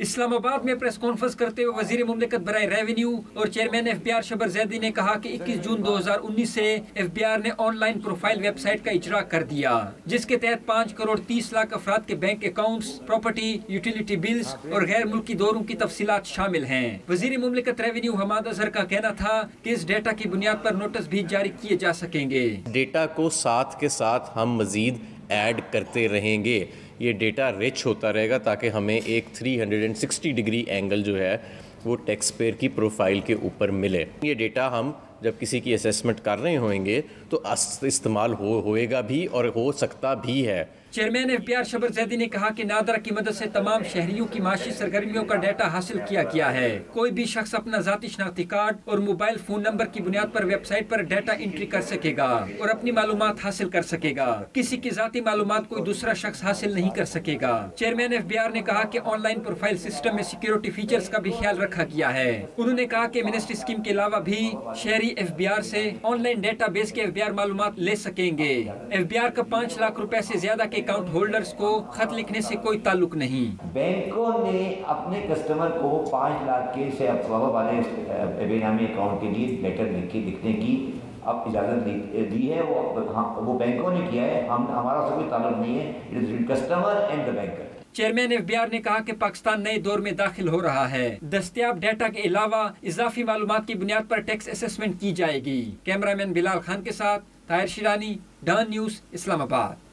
اسلام آباد میں press conference کرتے ہوئے وزیر مملکت برائے ریونیو اور چیئرمین ایف بی آر شبر زیدی نے کہا کہ 21 جون 2019 سے ایف بی آر نے online profile website کا اجرا کر دیا، جس کے تحت 5 کروڑ 30 لاکھ افراد کے bank accounts, property, utility bills اور غیر ملکی دوروں کی تفصیلات شامل ہیں۔ وزیر مملکت ریونیو حماد اظہر کا کہنا تھا کہ اس ڈیٹا کی بنیاد پر نوٹس بھی جاری کیے جا سکیں گے۔ ڈیٹا کو ساتھ کے ساتھ ہم مزید ایڈ کرتے رہیں گے، یہ ڈیٹا رچ ہوتا رہے گا تاکہ ہمیں ایک 360 ڈگری اینگل جو ہے وہ ٹیکس پیئر کی پروفائل کے اوپر ملے۔ یہ ڈیٹا ہم جب کسی کی اسیسمنٹ کر رہے ہوئیں گے تو استعمال ہوئے گا بھی اور ہو سکتا بھی ہے۔ چیئرمین ایف بی آر شبر زیدی نے کہا کہ نادرا کی مدد سے تمام شہریوں کی معاشی سرگرمیوں کا ڈیٹا حاصل کیا گیا ہے۔ کوئی بھی شخص اپنا ذاتی شناختی کارڈ اور موبائل فون نمبر کی بنیاد پر ویب سائٹ پر ڈیٹا انٹری کر سکے گا اور اپنی معلومات حاصل کر سکے گا۔ کسی کی ذاتی معلومات کوئی دوسرا شخص حاصل نہیں کر سکے گا۔ چیئرمین ایف بی آر نے کہا کہ آن لائن پروفائل سسٹم میں سیکیورٹی فیچرز کا بھی خیال رکھا گیا ہے۔ انہوں نے کہا کہ منسٹری اسکیم کے علاوہ بھی شہری ایف بی آر سے آن لائن ڈیٹا بیس کے ایف بی آر معلومات لے سکیں گے۔ ایف بی آر کا 5 لاکھ روپے سے زیادہ کے اکاؤنٹ ہولڈرز کو خط لکھنے سے کوئی تعلق نہیں۔ بینکوں نے اپنے کسٹمر کو 5 لاکھ کے سے افواہ والے بے نامی اکاؤنٹ کے لیے لیٹر لکھنے کی اب اجازت دی ہے، وہ بینکوں نے کیا ہے، ہمارا سے کوئی تعلق نہیں ہے، it is customer and the banker. Chairman F B R نے کہا کہ پاکستان نئے دور میں داخل ہو رہا ہے۔ دستیاب ڈیٹا کے علاوہ اضافی معلومات کی بنیاد پر ٹیکس اسیسمنٹ کی جائے گی۔ کیمرہ مین بلال خان کے ساتھ طاہر شیرانی، ڈان نیوز، اسلام آباد۔